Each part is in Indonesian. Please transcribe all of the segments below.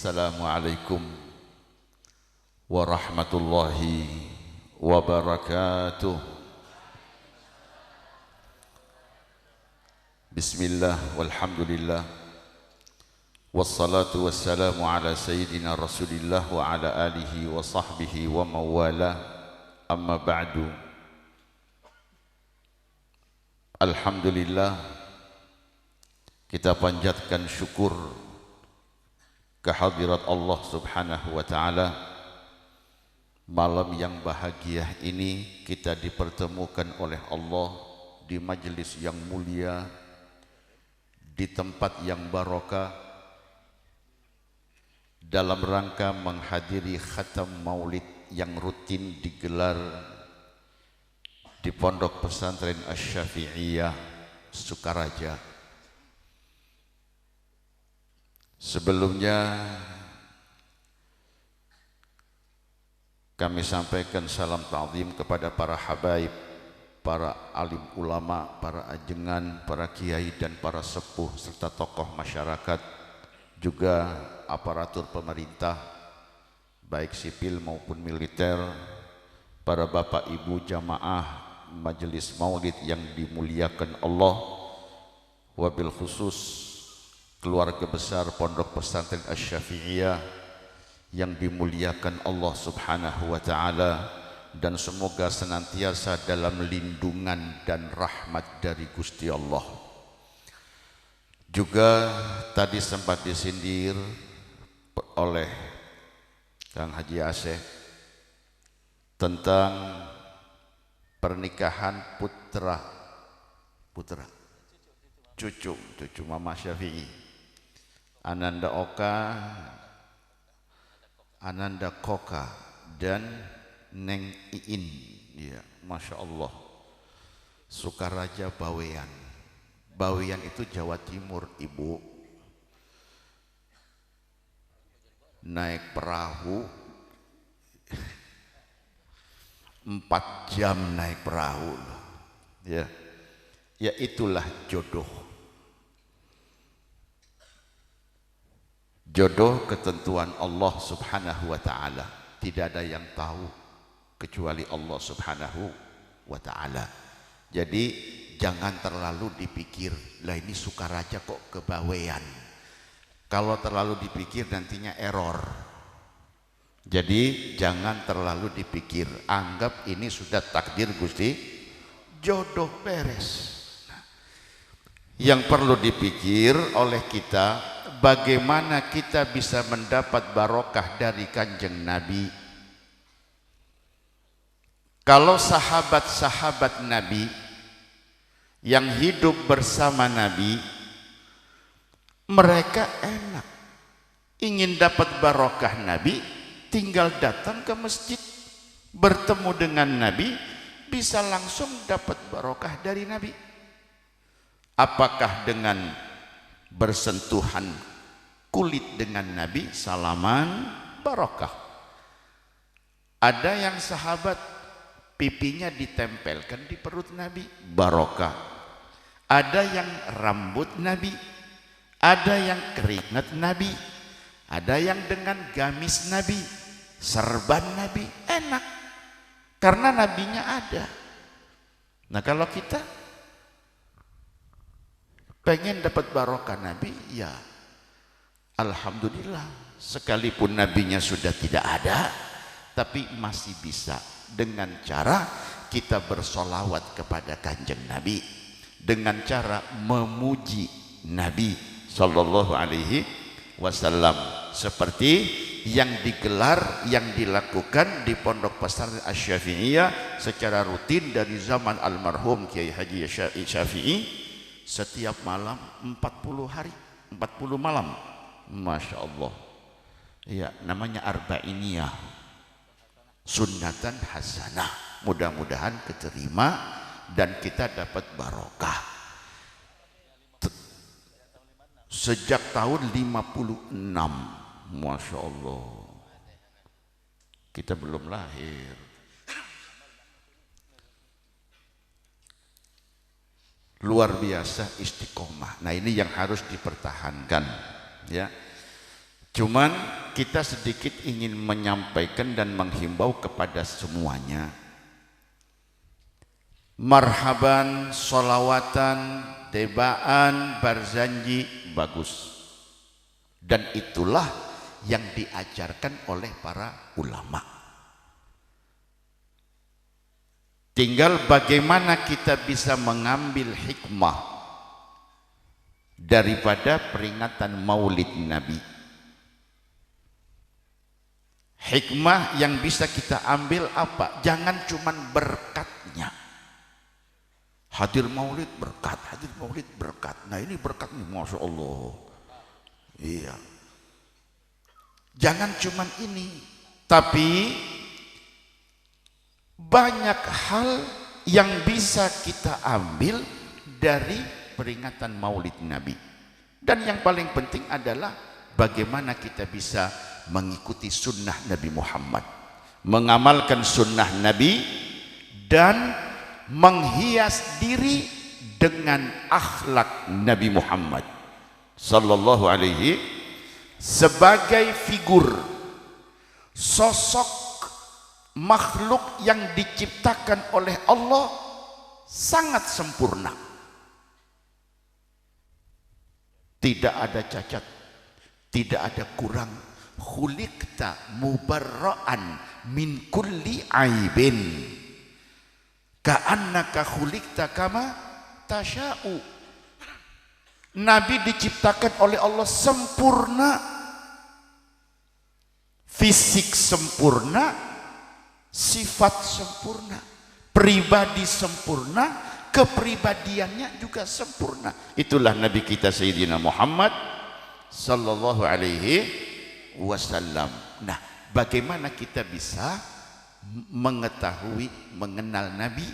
Assalamualaikum warahmatullahi wabarakatuh. Bismillah walhamdulillah wassalatu wassalamu ala sayyidina Rasulillah wa ala alihi wa sahbihi wa mawala. Amma ba'du. Alhamdulillah, kita panjatkan syukur kehadirat Allah Subhanahu wa ta'ala. Malam yang bahagia ini kita dipertemukan oleh Allah di majelis yang mulia, di tempat yang barokah, dalam rangka menghadiri khatam maulid yang rutin digelar di Pondok Pesantren Asy-Syafi'iyah Sukaraja. Sebelumnya kami sampaikan salam ta'zim kepada para habaib, para alim ulama, para ajengan, para kiai dan para sepuh serta tokoh masyarakat, juga aparatur pemerintah baik sipil maupun militer, para bapak ibu jamaah majelis maulid yang dimuliakan Allah, wabil khusus keluarga besar Pondok Pesantren Asy-Syafi'iyah yang dimuliakan Allah Subhanahu wa ta'ala, dan semoga senantiasa dalam lindungan dan rahmat dari Gusti Allah. Juga tadi sempat disindir oleh Kang Haji Aceh tentang pernikahan cucu Mama Syafi'i, Ananda Oka, Ananda Koka dan Neng Iin. Ya, Masya Allah. Sukaraja Bawean. Bawean itu Jawa Timur, Ibu. Naik perahu 4 jam naik perahu. Ya. Ya itulah jodoh. Jodoh ketentuan Allah Subhanahu wa ta'ala. Tidak ada yang tahu kecuali Allah Subhanahu wa ta'ala. Jadi jangan terlalu dipikir, lah ini Sukaraja kok kebawean. Kalau terlalu dipikir nantinya error. Jadi jangan terlalu dipikir, anggap ini sudah takdir Gusti, jodoh beres. Yang perlu dipikir oleh kita, bagaimana kita bisa mendapat barokah dari Kanjeng Nabi. Kalau sahabat-sahabat Nabi yang hidup bersama Nabi, mereka enak, ingin dapat barokah Nabi, tinggal datang ke masjid, bertemu dengan Nabi, bisa langsung dapat barokah dari Nabi. Apakah dengan bersentuhan kulit dengan Nabi, salaman, barokah. Ada yang sahabat pipinya ditempelkan di perut Nabi, barokah. Ada yang rambut Nabi, ada yang keringat Nabi, ada yang dengan gamis Nabi, serban Nabi, enak karena Nabinya ada. Nah, kalau kita pengen dapat barokah Nabi, ya alhamdulillah, sekalipun Nabinya sudah tidak ada, tapi masih bisa dengan cara kita bersolawat kepada Kanjeng Nabi, dengan cara memuji Nabi Sallallahu Alaihi Wasallam, seperti yang digelar, yang dilakukan di Pondok Pesantren Asy-Syafi'iyah secara rutin dari zaman almarhum Kiai Haji Syafi'i. Setiap malam 40 hari, 40 malam. Masya Allah. Ya, namanya arba'iniyah, sunnatan hasanah. Mudah-mudahan keterima dan kita dapat barokah. Sejak tahun 56. Masya Allah. Kita belum lahir. Luar biasa istiqomah. Nah, ini yang harus dipertahankan, ya. Cuman kita sedikit ingin menyampaikan dan menghimbau kepada semuanya. Marhaban, solawatan, tebaan, barzanji, bagus. Dan itulah yang diajarkan oleh para ulama. Tinggal bagaimana kita bisa mengambil hikmah daripada peringatan Maulid Nabi. Hikmah yang bisa kita ambil apa? Jangan cuman berkatnya. Hadir Maulid berkat, hadir Maulid berkat. Nah ini berkat nih, Masya Allah. Iya. Jangan cuman ini, tapi banyak hal yang bisa kita ambil dari peringatan Maulid Nabi. Dan yang paling penting adalah bagaimana kita bisa mengikuti sunnah Nabi Muhammad, mengamalkan sunnah Nabi, dan menghias diri dengan akhlak Nabi Muhammad sallallahu alaihi, sebagai figur sosok makhluk yang diciptakan oleh Allah sangat sempurna, tidak ada cacat, tidak ada kurang. Khuliqta mubarra'an min kulli aibin ka'annaka khuliqta kama tasha'u. Nabi diciptakan oleh Allah sempurna, fisik sempurna, sifat sempurna, pribadi sempurna, kepribadiannya juga sempurna. Itulah Nabi kita Sayyidina Muhammad sallallahu alaihi wasallam. Nah, bagaimana kita bisa mengetahui, mengenal Nabi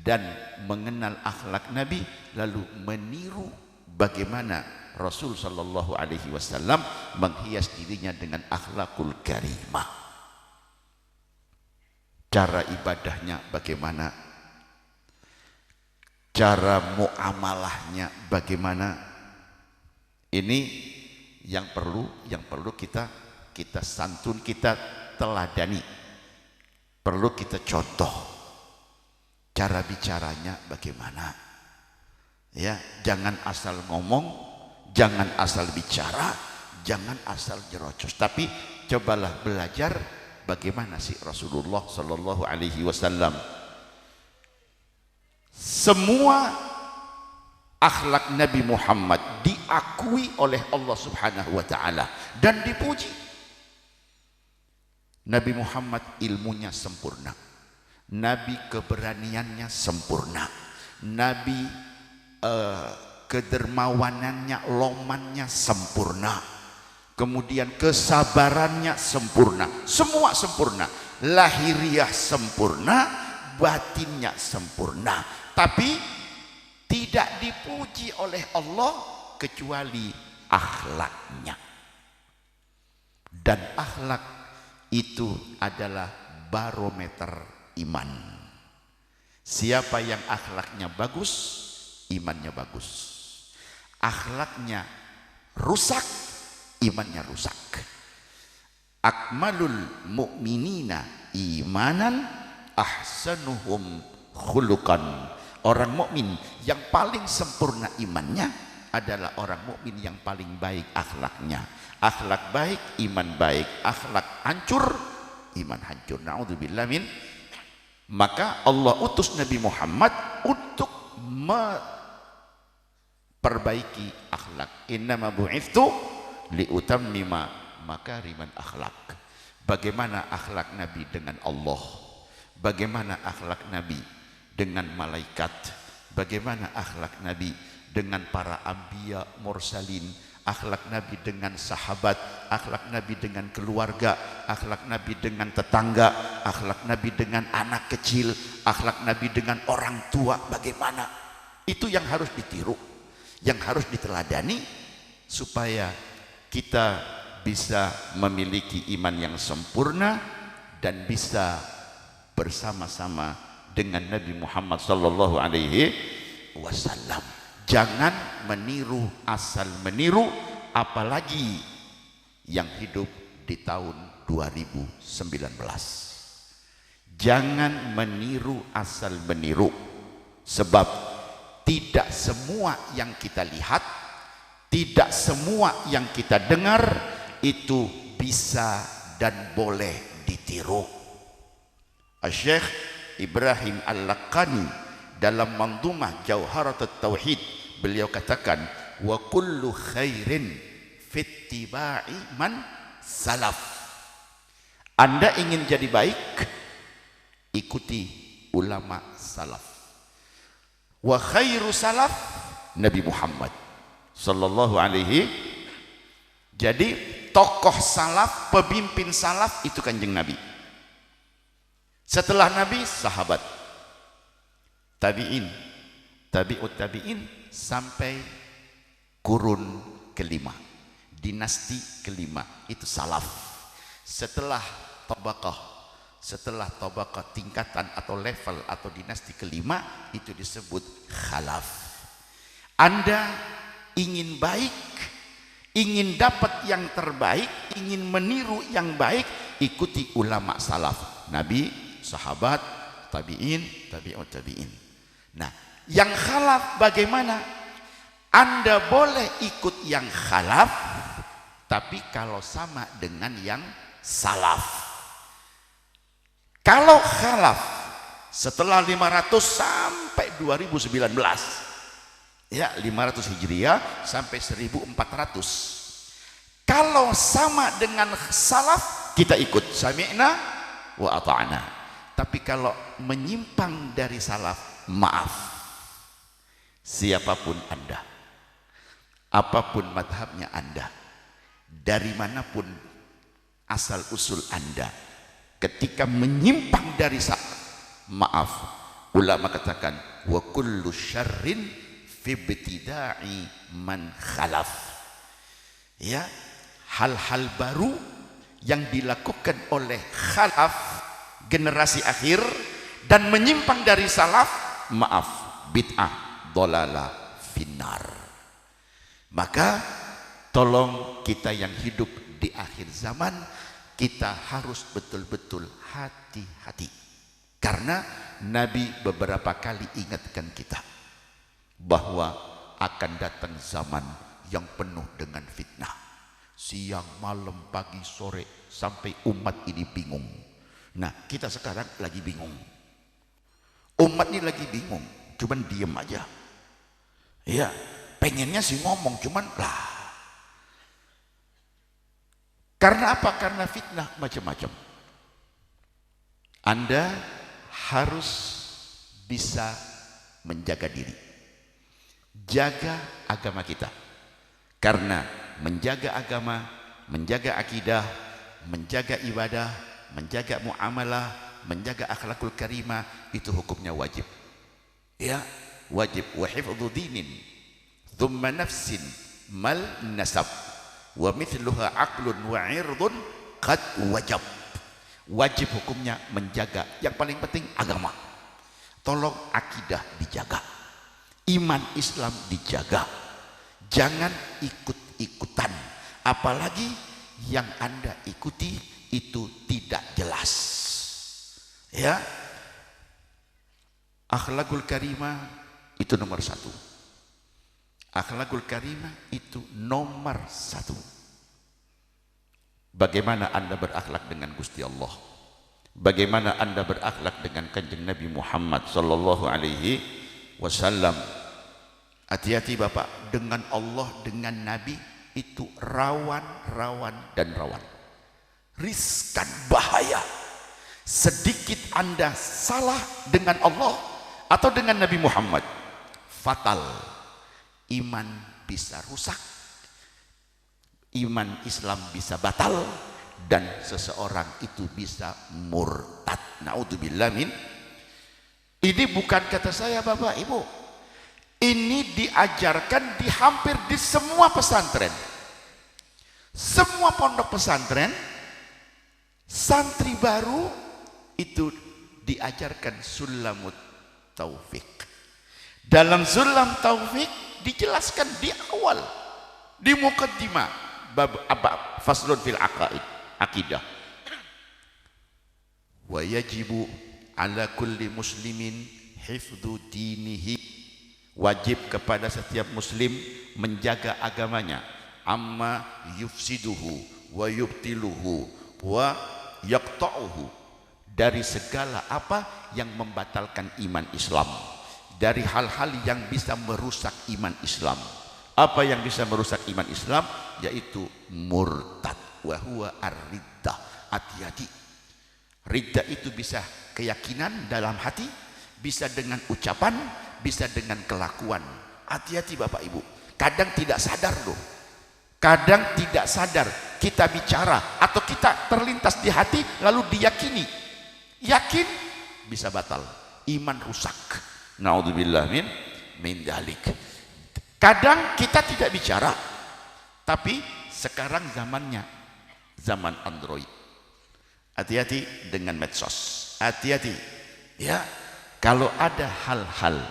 dan mengenal akhlak Nabi, lalu meniru bagaimana Rasul sallallahu alaihi wasallam menghias dirinya dengan akhlakul karimah. Cara ibadahnya bagaimana? Cara muamalahnya bagaimana? Ini yang perlu kita santun, kita teladani. Perlu kita contoh cara bicaranya bagaimana. Ya, jangan asal ngomong, jangan asal bicara, jangan asal jerocos, tapi cobalah belajar bagaimana sih Rasulullah sallallahu alaihi wasallam. Semua akhlak Nabi Muhammad diakui oleh Allah Subhanahu wa taala dan dipuji. Nabi Muhammad ilmunya sempurna, Nabi keberaniannya sempurna, Nabi kedermawanannya, lomannya sempurna, kemudian kesabarannya sempurna, semua sempurna, lahiriah sempurna, batinnya sempurna, tapi tidak dipuji oleh Allah kecuali akhlaknya. Dan akhlak itu adalah barometer iman. Siapa yang akhlaknya bagus, imannya bagus. Akhlaknya rusak, imannya rusak. Akmalul mu'minina imanan ahsanuhum khuluqan. Orang mukmin yang paling sempurna imannya adalah orang mukmin yang paling baik akhlaknya. Akhlak baik, iman baik. Akhlak hancur, iman hancur. Na'udzubillah min. Maka Allah utus Nabi Muhammad untuk memperbaiki akhlak. Innama bu'ithtu liutammima makariman akhlak. Bagaimana akhlak Nabi dengan Allah? Bagaimana akhlak Nabi dengan malaikat? Bagaimana akhlak Nabi dengan para anbiya mursalin? Akhlak Nabi dengan sahabat, akhlak Nabi dengan keluarga, akhlak Nabi dengan tetangga, akhlak Nabi dengan anak kecil, akhlak Nabi dengan orang tua. Bagaimana? Itu yang harus ditiru, yang harus diteladani, supaya kita bisa memiliki iman yang sempurna dan bisa bersama-sama dengan Nabi Muhammad sallallahu alaihi wasallam. Jangan meniru asal meniru, apalagi yang hidup di tahun 2019. Jangan meniru asal meniru, sebab tidak semua yang kita lihat, tidak semua yang kita dengar itu bisa dan boleh ditiru. Syekh Ibrahim Al-Laqani dalam Mandhumah Jauharatut Tauhid, beliau katakan, wa kullu khairin fittiba'i man salaf. Anda ingin jadi baik, ikuti ulama salaf. Wa khairu salaf Nabi Muhammad sallallahu alaihi. Jadi tokoh salaf, pemimpin salaf itu Kanjeng Nabi. Setelah Nabi, sahabat, tabi'in, tabi'ut tabi'in, sampai kurun kelima, dinasti kelima, itu salaf. Setelah tabaqah tingkatan atau level atau dinasti kelima, itu disebut khalaf. Anda ingin baik, ingin dapat yang terbaik, ingin meniru yang baik, ikuti ulama salaf, Nabi, sahabat, tabi'in, tabi'ut tabi'in. Nah, yang khalaf bagaimana? Anda boleh ikut yang khalaf, tapi kalau sama dengan yang salaf. Kalau khalaf setelah 500 sampai 2019, ya 500 Hijriah sampai 1400. Kalau sama dengan salaf, kita ikut sami'na wa ata'na. Tapi kalau menyimpang dari salaf, maaf. Siapapun Anda, apapun madhabnya Anda, dari manapun asal usul Anda, ketika menyimpang dari salaf, maaf, ulama katakan wa kullu syarrin fi ibtida'i man khalaf. Ya, hal-hal baru yang dilakukan oleh khalaf, generasi akhir, dan menyimpang dari salaf, maaf, bid'ah, dolalah, finnar. Maka tolong kita yang hidup di akhir zaman, kita harus betul-betul hati-hati, karena Nabi beberapa kali ingatkan kita bahwa akan datang zaman yang penuh dengan fitnah, siang, malam, pagi, sore, sampai umat ini bingung. Nah, kita sekarang lagi bingung, umat ini lagi bingung, cuman diem aja. Ya, pengennya sih ngomong, cuman lah. Karena apa? Karena fitnah macam-macam. Anda harus bisa menjaga diri, jaga agama kita. Karena menjaga agama, menjaga akidah, menjaga ibadah, menjaga muamalah, menjaga akhlakul karimah, itu hukumnya wajib. Ya, wajib. Wa hifdzu dinin thumma nafsin mal nasab wa mithluha aqlun wa irdun qad wajab. Wajib hukumnya menjaga, yang paling penting agama. Tolong akidah dijaga, iman Islam dijaga. Jangan ikut-ikutan, apalagi yang Anda ikuti itu tidak jelas. Ya, akhlakul karimah itu nomor satu. Akhlakul karimah itu nomor satu. Bagaimana Anda berakhlak dengan Gusti Allah? Bagaimana Anda berakhlak dengan Kanjeng Nabi Muhammad sallallahu alaihi wasallam? Hati-hati Bapak, dengan Allah, dengan Nabi itu rawan dan rawan. Riskan, bahaya. Sedikit Anda salah dengan Allah atau dengan Nabi Muhammad, fatal. Iman bisa rusak, iman Islam bisa batal, dan seseorang itu bisa murtad. Naudzubillah min. Ini bukan kata saya Bapak Ibu, ini diajarkan di hampir di semua pesantren, semua pondok pesantren. Santri baru itu diajarkan sulamut taufik. Dalam sulam taufik dijelaskan di awal, di muqaddimah, bab apa? Faslun fil aqaid, akidah. Wa yajibu ala kulli muslimin hifdzu dinihi, wajib kepada setiap muslim menjaga agamanya, amma yufsiduhu wa yubtiluhu wa yaqta'uhu, dari segala apa yang membatalkan iman Islam, dari hal-hal yang bisa merusak iman Islam. Apa yang bisa merusak iman Islam? Yaitu murtad, wa huwa ar-riddah. Hati-hati, riddah itu bisa keyakinan dalam hati, bisa dengan ucapan, bisa dengan kelakuan. Hati-hati Bapak Ibu, kadang tidak sadar loh, kadang tidak sadar kita bicara atau kita terlintas di hati lalu diyakini, yakin bisa batal, iman rusak. Naudzubillah min dzalik. Kadang kita tidak bicara, tapi sekarang zamannya zaman Android. Hati-hati dengan medsos, hati-hati ya. Kalau ada hal-hal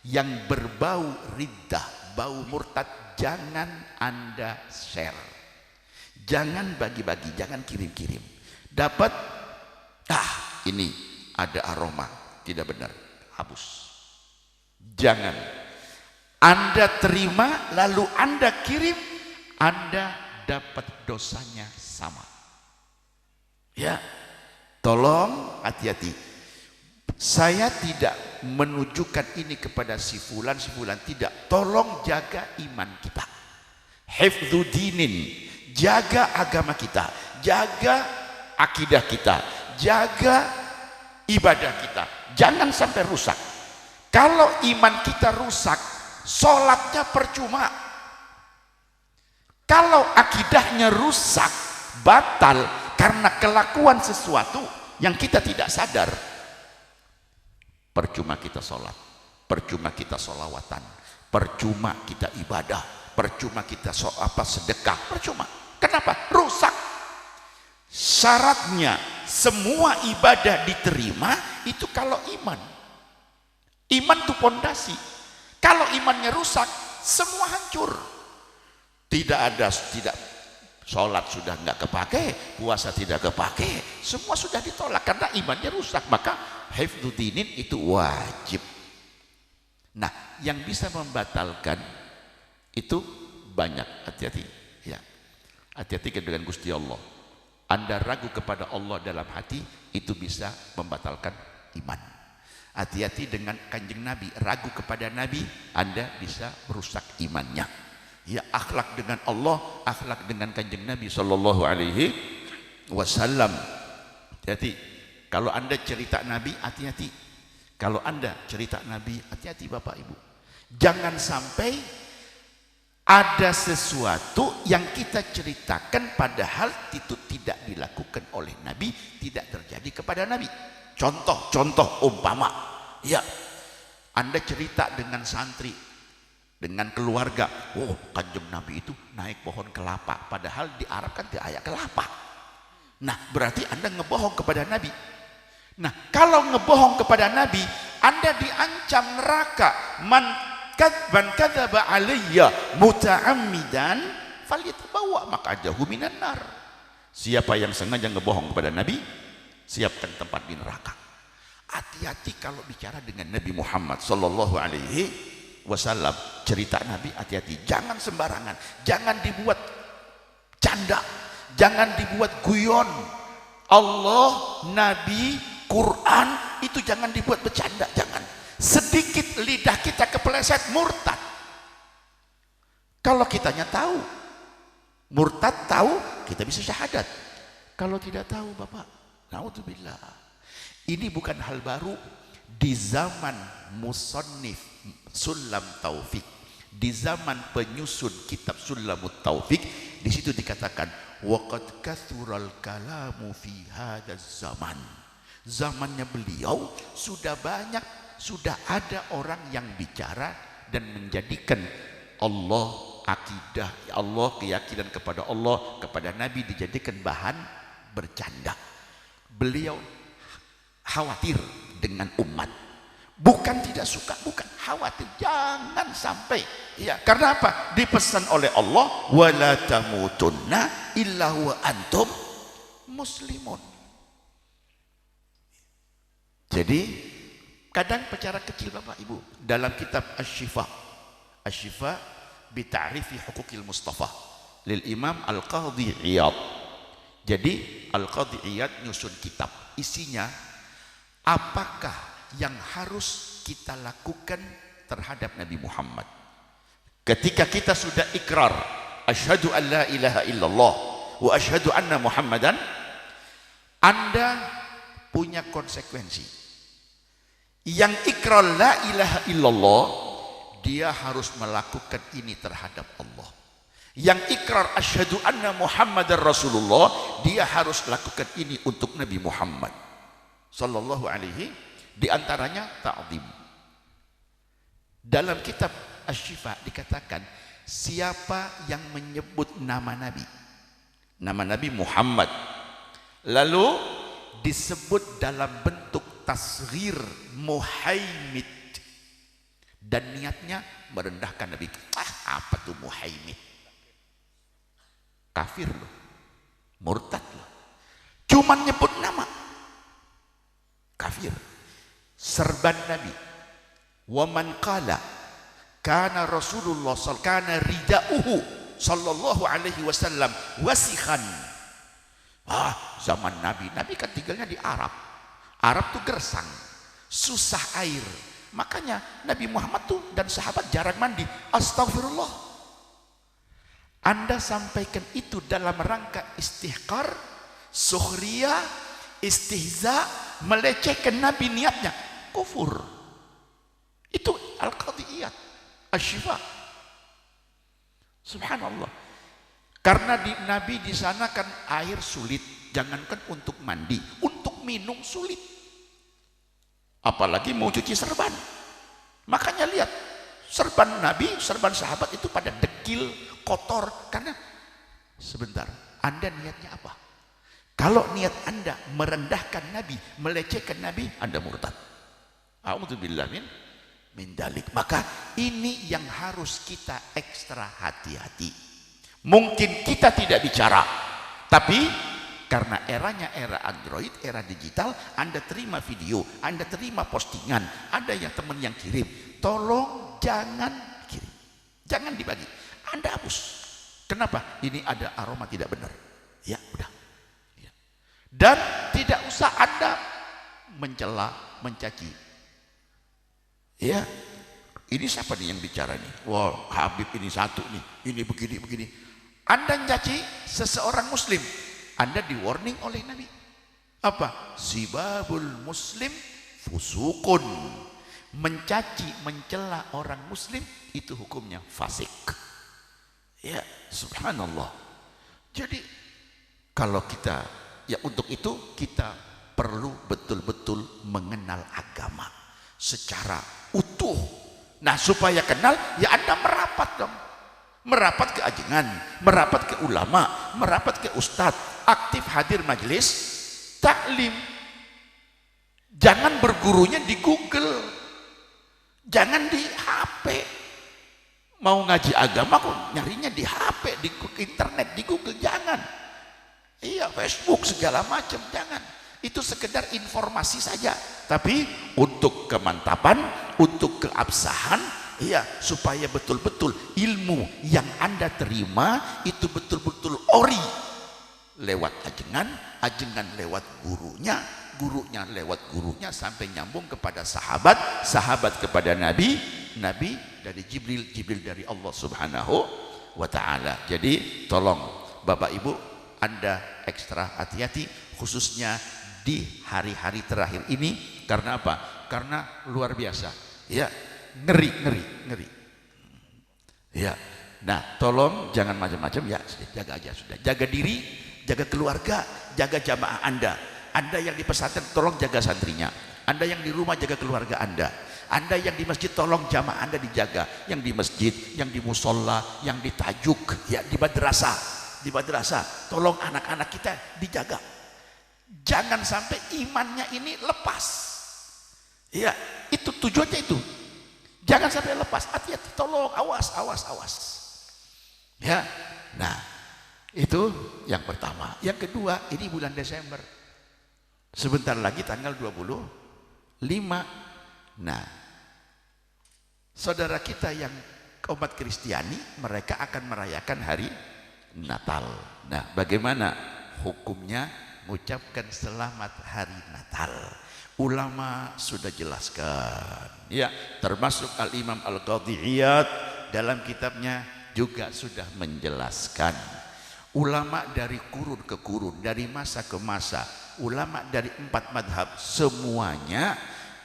yang berbau riddah, bau murtad, jangan Anda share, jangan bagi-bagi, jangan kirim-kirim. Dapat ini ada aroma tidak benar, hapus. Jangan Anda terima lalu Anda kirim, Anda dapat dosanya sama. Ya, tolong hati-hati. Saya tidak menunjukkan ini kepada si fulan tidak. Tolong jaga iman kita, hifdzu dinin, jaga agama kita, jaga akidah kita, jaga ibadah kita, jangan sampai rusak. Kalau iman kita rusak, sholatnya percuma. Kalau akidahnya rusak, batal karena kelakuan sesuatu yang kita tidak sadar, percuma kita sholat, percuma kita sholawatan, percuma kita ibadah, percuma kita sedekah, percuma. Kenapa? Rusak. Syaratnya semua ibadah diterima itu kalau iman itu pondasi. Kalau imannya rusak, semua hancur. Tidak sholat sudah nggak kepake, puasa tidak kepake, semua sudah ditolak karena imannya rusak. Maka hifdzu dinin itu wajib. Nah, yang bisa membatalkan itu banyak. Hati-hati ya, hati-hati dengan Gusti Allah. Anda ragu kepada Allah dalam hati, itu bisa membatalkan iman. Hati-hati dengan Kanjeng Nabi, ragu kepada Nabi, Anda bisa merusak imannya. Ya, akhlak dengan Allah, akhlak dengan Kanjeng Nabi sallallahu alaihi wasallam. Hati-hati. Kalau Anda cerita Nabi, hati-hati. Kalau Anda cerita Nabi, hati-hati Bapak Ibu. Jangan sampai ada sesuatu yang kita ceritakan padahal itu tidak dilakukan oleh Nabi, tidak terjadi kepada Nabi. Contoh umpama, ya, Anda cerita dengan santri, dengan keluarga, Kanjeng Nabi itu naik pohon kelapa, padahal di Arab kan tidak ada kelapa. Nah, berarti Anda ngebohong kepada Nabi. Nah, kalau ngebohong kepada Nabi, Anda diancam neraka. Man kadzaba alayya muta'ammidan falyatabawa maq'adahu minan nar. Siapa yang sengaja ngebohong kepada Nabi, siapkan tempat di neraka. Hati-hati kalau bicara dengan Nabi Muhammad sallallahu alaihi wasallam, cerita Nabi, hati-hati, jangan sembarangan, jangan dibuat canda, jangan dibuat guyon. Allah, Nabi, Quran itu jangan dibuat bercanda, jangan. Sedikit lidah kita kepeleset, murtad. Kalau kitanya tahu, murtad tahu, kita bisa syahadat. Kalau tidak tahu, Bapak, naudzubillah. Ini bukan hal baru. Di zaman musannif Sulam Taufik, di zaman penyusun kitab Sulamut Taufik, di situ dikatakan waqad kathural kalamu fi hadzal zaman. Zamannya beliau sudah banyak, sudah ada orang yang bicara dan menjadikan Allah, akidah Allah, keyakinan kepada Allah, kepada Nabi dijadikan bahan bercanda. Beliau khawatir dengan umat. Bukan tidak suka, bukan khawatir, jangan sampai. Ya, karena apa? Dipesan oleh Allah, wala tamutunna illa wa antum muslimun. Jadi kadang bicara kecil Bapak Ibu, dalam kitab Asy-Syifa bi ta'rifi huquqil Mustafa lil Imam Al-Qadhi Iyad. Jadi Al-Qadhi Iyad nyusun kitab, isinya apakah yang harus kita lakukan terhadap Nabi Muhammad ketika kita sudah ikrar asyhadu an la ilaha illallah wa asyhadu anna Muhammadan. Anda punya konsekuensi. Yang ikrar la ilaha illallah, dia harus melakukan ini terhadap Allah. Yang ikrar asyhadu anna Muhammadar Rasulullah, dia harus lakukan ini untuk Nabi Muhammad sallallahu alaihi. Di antaranya ta'zim. Dalam kitab Asy-Syifa dikatakan, siapa yang menyebut nama Nabi Muhammad, lalu disebut dalam bentuk tasghir Muhaimid, dan niatnya merendahkan Nabi. Apa tuh Muhaimid? Kafir loh, murtad loh. Cuman nyebut nama, kafir. Serban Nabi. Wa man qala kana Rasulullah kana ridauhu sallallahu alaihi wasallam wasikhan. Zaman Nabi kan tinggalnya di Arab. Arab tuh gersang, susah air. Makanya Nabi Muhammad tuh dan sahabat jarang mandi. Astagfirullah. Anda sampaikan itu dalam rangka istihqar, sukhriyah, istihza, melecehkan Nabi, niatnya kufur. Itu Al-Qadhi Iyad Asy-Syifa. Subhanallah. Karena Nabi di sana kan air sulit, jangankan untuk mandi, untuk minum sulit. Apalagi mau cuci serban. Makanya lihat, serban Nabi, serban sahabat itu pada dekil, kotor. Karena sebentar, Anda niatnya apa? Kalau niat Anda merendahkan Nabi, melecehkan Nabi, Anda murtad. A'udzubillah min dalik. Maka ini yang harus kita ekstra hati-hati. Mungkin kita tidak bicara, tapi karena eranya era Android, era digital, Anda terima video, Anda terima postingan, ada yang teman yang kirim, tolong jangan kirim, jangan dibagi, Anda hapus. Kenapa? Ini ada aroma tidak benar. Ya udah. Ya. Dan tidak usah Anda mencela, mencaci. Ya, ini siapa nih yang bicara nih? Wah, Habib ini satu nih, ini begini. Anda mencaci seseorang Muslim, Anda di warning oleh Nabi. Apa? Sibabul Muslim fusukun. Mencaci, mencela orang Muslim itu hukumnya fasik. Ya, subhanallah. Jadi kalau kita, ya untuk itu kita perlu betul-betul mengenal agama secara utuh. Nah, supaya kenal, ya Anda merapat dong. Merapat ke ajengan, merapat ke ulama, merapat ke ustadz, aktif hadir majelis taklim. Jangan bergurunya di Google, jangan di HP. Mau ngaji agama kok nyarinya di HP, di internet, di Google, jangan. Iya, Facebook segala macam, jangan. Itu sekedar informasi saja, tapi untuk kemantapan, untuk keabsahan, ya, supaya betul-betul ilmu yang Anda terima itu betul-betul ori, lewat ajengan, ajengan lewat gurunya, gurunya lewat gurunya, sampai nyambung kepada sahabat, sahabat kepada Nabi, Nabi dari Jibril, Jibril dari Allah Subhanahu wa ta'ala. Jadi tolong Bapak Ibu, Anda ekstra hati-hati, khususnya di hari-hari terakhir ini. Karena apa? Karena luar biasa, ya, ngeri. Ya, nah tolong jangan macam-macam, ya, jaga aja sudah, jaga diri, jaga keluarga, jaga jamaah Anda. Anda yang di pesantren tolong jaga santrinya, Anda yang di rumah jaga keluarga Anda, Anda yang di masjid tolong jamaah Anda dijaga, yang di masjid, yang di musola, yang di tajuk, ya, di madrasah, tolong anak-anak kita dijaga. Jangan sampai imannya ini lepas. Ya, itu tujuannya itu. Jangan sampai lepas, hati-hati, tolong, awas, awas, awas. Ya, nah itu yang pertama. Yang kedua, ini bulan Desember. Sebentar lagi tanggal 25. Nah, saudara kita yang umat Kristiani, mereka akan merayakan hari Natal. Nah, bagaimana hukumnya mengucapkan selamat hari Natal? Ulama sudah jelaskan, ya, termasuk Al-Imam Al-Qadhi Iyad dalam kitabnya juga sudah menjelaskan. Ulama dari kurun ke kurun, dari masa ke masa, ulama dari 4 madhab semuanya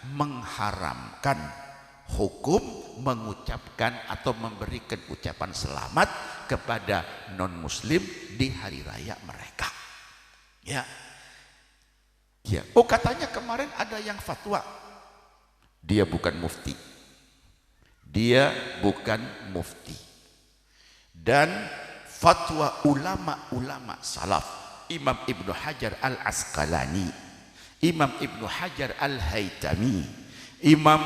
mengharamkan hukum mengucapkan atau memberikan ucapan selamat kepada non-muslim di hari raya mereka. Ya. Ya. Oh, katanya kemarin ada yang fatwa. Dia bukan mufti. Dia bukan mufti. Dan fatwa ulama-ulama salaf, Imam Ibnu Hajar Al-Asqalani, Imam Ibnu Hajar Al-Haytami, Imam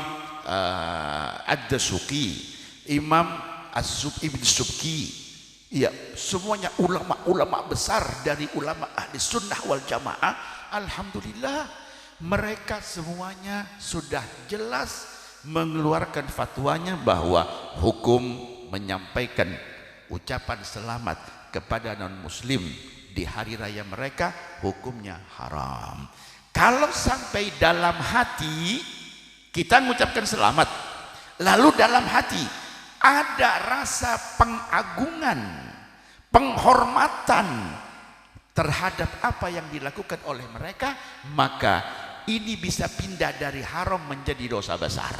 Ad-Dasuqi, Imam Ibn Subki, ya, semuanya ulama-ulama besar dari ulama ahli sunnah wal jamaah. Alhamdulillah, mereka semuanya sudah jelas mengeluarkan fatwanya bahwa hukum menyampaikan ucapan selamat kepada non-muslim di hari raya mereka hukumnya haram. Kalau sampai dalam hati kita mengucapkan selamat, lalu dalam hati ada rasa pengagungan, penghormatan terhadap apa yang dilakukan oleh mereka, maka ini bisa pindah dari haram menjadi dosa besar.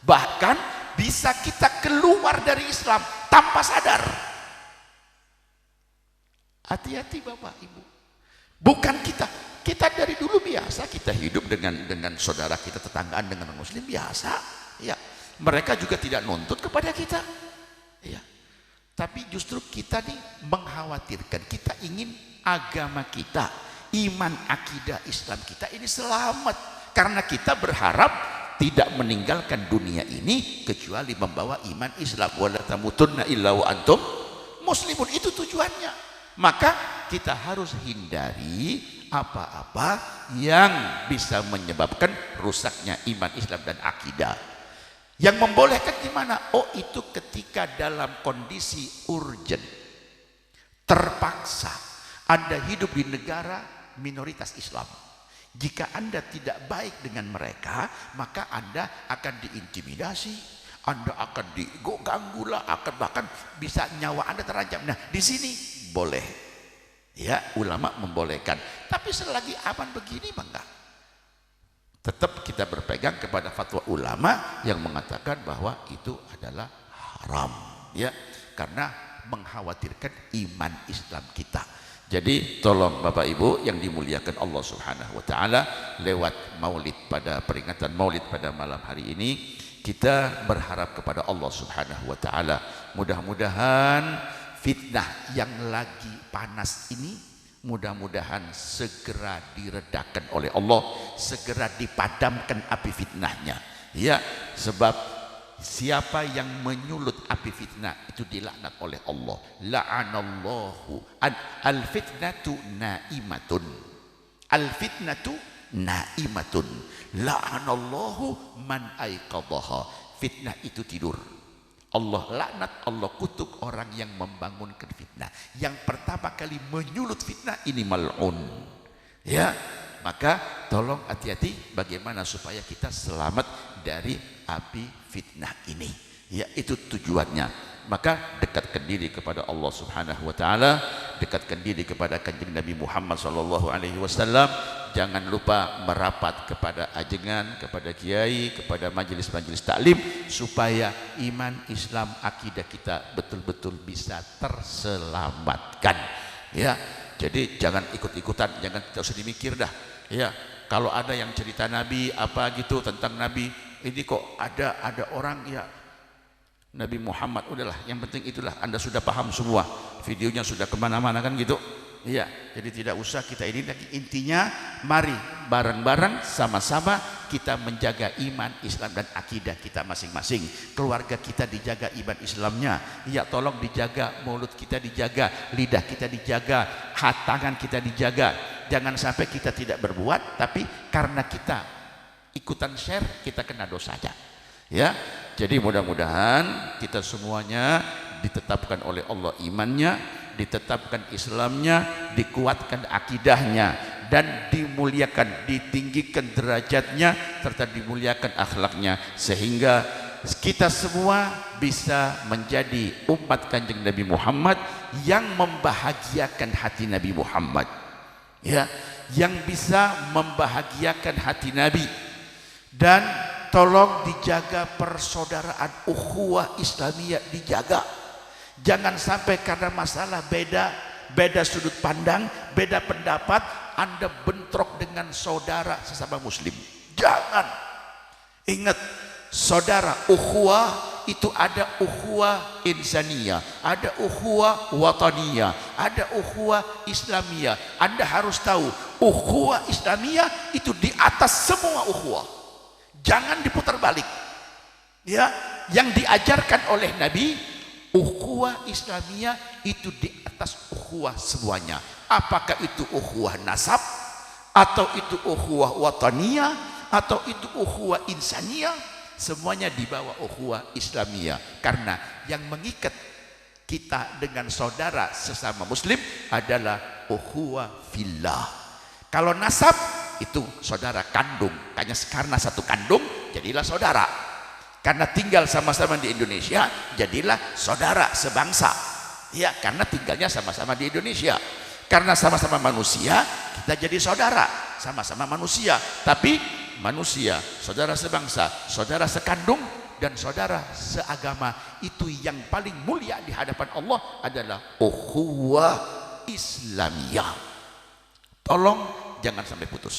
Bahkan bisa kita keluar dari Islam tanpa sadar. Hati-hati Bapak Ibu. Bukan kita dari dulu biasa kita hidup dengan saudara kita, tetanggaan dengan muslim biasa. Ya, mereka juga tidak nuntut kepada kita. Ya. Tapi justru kita nih mengkhawatirkan, kita ingin agama kita, iman akidah Islam kita ini selamat, karena kita berharap tidak meninggalkan dunia ini kecuali membawa iman Islam. Wala tamutunna illa wa antum muslimun, itu tujuannya. Maka kita harus hindari apa-apa yang bisa menyebabkan rusaknya iman Islam dan akidah. Yang membolehkan gimana? Oh, itu ketika dalam kondisi urgent, terpaksa Anda hidup di negara minoritas Islam. Jika Anda tidak baik dengan mereka, maka Anda akan diintimidasi, Anda akan diganggu lah, akan bahkan bisa nyawa Anda terancam. Nah, di sini boleh, ya, ulama membolehkan. Tapi selagi aman begini, enggak. Tetap kita berpegang kepada fatwa ulama yang mengatakan bahwa itu adalah haram, ya, karena mengkhawatirkan iman Islam kita. Jadi tolong Bapak Ibu yang dimuliakan Allah Subhanahu wa taala, lewat maulid, pada peringatan maulid pada malam hari ini, kita berharap kepada Allah Subhanahu wa taala, mudah-mudahan fitnah yang lagi panas ini mudah-mudahan segera diredakan oleh Allah, segera dipadamkan api fitnahnya. Ya, sebab siapa yang menyulut api fitnah itu dilaknat oleh Allah. La'anallahu al-fitnatu naimatun. Al-fitnatu naimatun. La'anallahu man aiqadhaha. Fitnah itu tidur. Allah laknat, Allah kutuk orang yang membangunkan fitnah. Yang pertama kali menyulut fitnah ini mal'un. Ya, maka tolong hati-hati bagaimana supaya kita selamat dari api fitnah ini. Ya, itu tujuannya. Maka dekatkan diri kepada Allah Subhanahu wa taala, dekatkan diri kepada Kanjeng Nabi Muhammad sallallahu alaihi wasallam. Jangan lupa merapat kepada ajengan, kepada kiai, kepada majelis-majelis taklim, supaya iman Islam akidah kita betul-betul bisa terselamatkan. Ya, jadi jangan ikut-ikutan, jangan tidak usah dimikir dah. Ya, kalau ada yang cerita Nabi apa gitu tentang Nabi, ini kok ada orang ya Nabi Muhammad, udahlah, yang penting itulah, Anda sudah paham semua, videonya sudah kemana-mana kan gitu. Iya, jadi tidak usah kita ini lagi. Intinya mari bareng-bareng sama-sama kita menjaga iman, Islam dan akidah kita masing-masing. Keluarga kita dijaga iman Islamnya. Ya, tolong dijaga mulut kita, dijaga lidah kita, dijaga tangan kita, dijaga. Jangan sampai kita tidak berbuat, tapi karena kita ikutan share kita kena dosanya. Ya, jadi mudah-mudahan kita semuanya ditetapkan oleh Allah imannya, ditetapkan Islamnya, dikuatkan akidahnya, dan dimuliakan, ditinggikan derajatnya, serta dimuliakan akhlaknya, sehingga kita semua bisa menjadi umat Kanjeng Nabi Muhammad yang membahagiakan hati Nabi Muhammad, ya, yang bisa membahagiakan hati Nabi. Dan tolong dijaga persaudaraan, ukhuwah Islamiyah dijaga. Jangan sampai karena masalah beda sudut pandang, beda pendapat, Anda bentrok dengan saudara sesama muslim. Jangan. Ingat, saudara, ukhuwah itu ada ukhuwah insaniyah, ada ukhuwah wataniyah, ada ukhuwah islamiyah. Anda harus tahu, ukhuwah islamiyah itu di atas semua ukhuwah. Jangan diputar balik. Ya, yang diajarkan oleh Nabi, ukhuwah Islamiyah itu di atas ukhuwah semuanya. Apakah itu ukhuwah nasab, atau itu ukhuwah wataniyah, atau itu ukhuwah insaniyah, semuanya di bawah ukhuwah Islamiyah. Karena yang mengikat kita dengan saudara sesama muslim adalah ukhuwah fillah. Kalau nasab itu saudara kandung, karena satu kandung jadilah saudara. Karena tinggal sama-sama di Indonesia jadilah saudara sebangsa. Ya, karena tinggalnya sama-sama di Indonesia. Karena sama-sama manusia kita jadi saudara, sama-sama manusia. Tapi manusia, saudara sebangsa, saudara sekandung, dan saudara seagama. Itu yang paling mulia di hadapan Allah adalah ukhuwah Islamiyah. Tolong jangan sampai putus,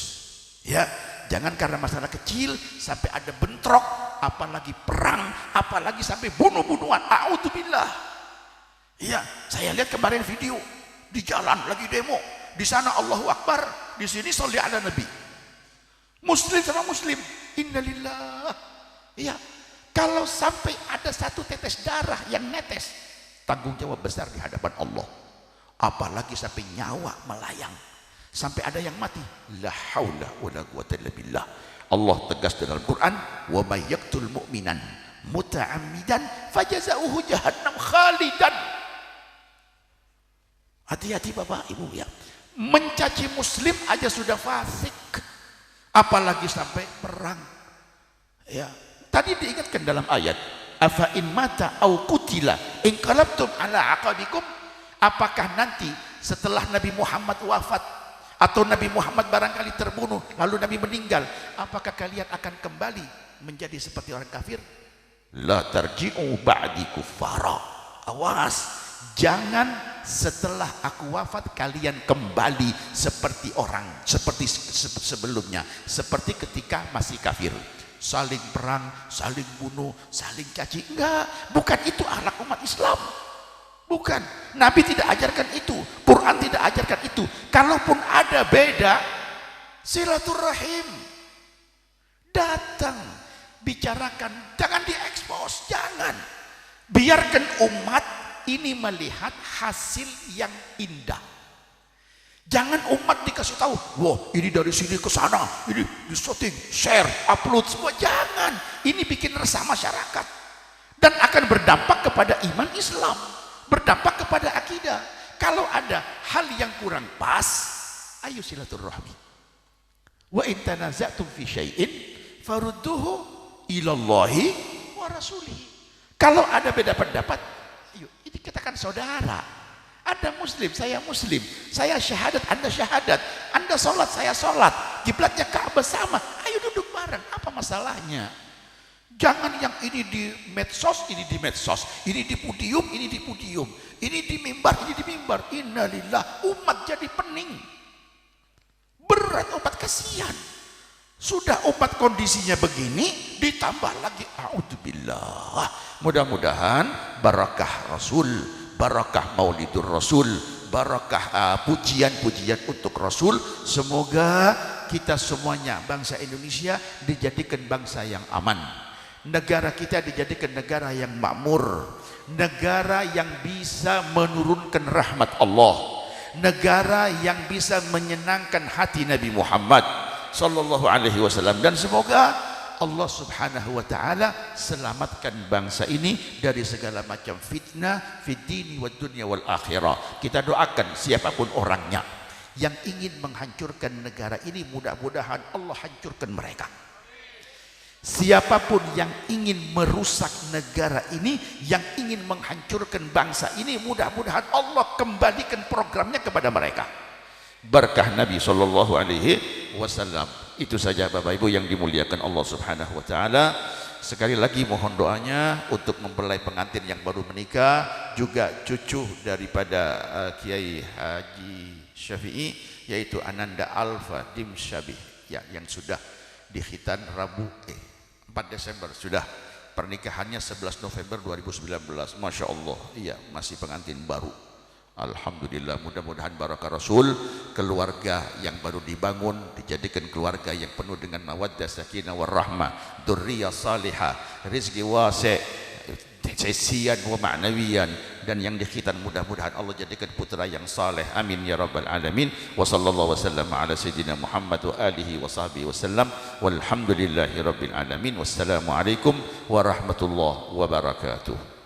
ya. Jangan karena masalah kecil sampai ada bentrok, apalagi perang, apalagi sampai bunuh-bunuhan. A'udzubillah. Ya, saya lihat kemarin video di jalan lagi demo, di sana Allahu Akbar, di sini sholli ala Nabi. Muslim sama muslim, innalillah. Ya, kalau sampai ada satu tetes darah yang netes, tanggung jawab besar di hadapan Allah. Apalagi sampai nyawa melayang, sampai ada yang mati. La haula wala quwwata illa billah. Allah tegas dalam Quran, wa may yaqtul mu'minan muta'ammidan fajazauhu jahannam khalidan. Hati-hati Bapak Ibu ya. Mencaci muslim aja sudah fasik, apalagi sampai perang. Ya, tadi diingatkan dalam ayat, afa in mata au qutila in qalabtum ala aqabikum. Apakah nanti setelah Nabi Muhammad wafat, atau Nabi Muhammad barangkali terbunuh, lalu Nabi meninggal, apakah kalian akan kembali menjadi seperti orang kafir? La tarji'u ba'di kuffara. Awas, jangan setelah aku wafat kalian kembali seperti orang, seperti sebelumnya, seperti ketika masih kafir, saling perang, saling bunuh, saling caci. Enggak, bukan itu akhlak umat Islam. Bukan, Nabi tidak ajarkan itu, Quran tidak ajarkan itu. Kalaupun ada beda, silaturahim, datang, bicarakan, jangan diekspos, jangan. Biarkan umat ini melihat hasil yang indah. Jangan umat dikasih tahu, wah ini dari sini ke sana, ini di shooting, share, upload semua. Jangan, ini bikin resah masyarakat dan akan berdampak kepada iman Islam, berdampak kepada akidah. Kalau ada hal yang kurang pas, ayo silaturahmi. Wa in tanaza'tum fi syai'in farudduhu ilallahi wa rasulihi. Kalau ada beda pendapat, ayo, ini kita kan saudara. Ada muslim, saya muslim, saya syahadat, anda syahadat, anda sholat, saya sholat, kiblatnya Ka'bah sama, ayo duduk bareng, apa masalahnya? Jangan yang ini di medsos, ini di medsos, ini di podium, ini di podium, ini di mimbar, ini di mimbar. Innalillah, umat jadi pening, berat umat, kasihan. Sudah umat kondisinya begini, ditambah lagi, a'udzubillah. Mudah-mudahan barakah Rasul, barakah Maulidur Rasul, barakah, pujian-pujian untuk Rasul. Semoga kita semuanya bangsa Indonesia dijadikan bangsa yang aman, negara kita dijadikan negara yang makmur, negara yang bisa menurunkan rahmat Allah, negara yang bisa menyenangkan hati Nabi Muhammad sallallahu alaihi wasallam. Dan semoga Allah subhanahu wa ta'ala selamatkan bangsa ini dari segala macam fitnah fid dini wad dunya wal akhirah. Kita doakan siapapun orangnya yang ingin menghancurkan negara ini, mudah-mudahan Allah hancurkan mereka. Siapapun yang ingin merusak negara ini, yang ingin menghancurkan bangsa ini, mudah-mudahan Allah kembalikan programnya kepada mereka. Berkah Nabi sallallahu alaihi wasallam. Itu saja Bapak Ibu yang dimuliakan Allah Subhanahu wa taala. Sekali lagi mohon doanya untuk mempelai pengantin yang baru menikah, juga cucu daripada Kiai Haji Syafi'i, yaitu Ananda Alfa Dimsyabih ya, yang sudah dikhitan Rabu 4 Desember, sudah pernikahannya 11 November 2019. Masya Allah, iya masih pengantin baru. Alhamdulillah, mudah-mudahan barakah Rasul, keluarga yang baru dibangun dijadikan keluarga yang penuh dengan mawaddah, sakinah, warahmah, dzurriyyah salihah, rizki wasi', sesian wa ma'nawiyan, dan yang dikhitan mudah-mudahan Allah jadikan putra yang saleh. Amin ya rabbal alamin. Wa sallallahu wasallam ala sayyidina Muhammad wa alihi wa sahbihi wasallam. Walhamdulillahi rabbil alamin. Wassalamu alaikum warahmatullahi wabarakatuh.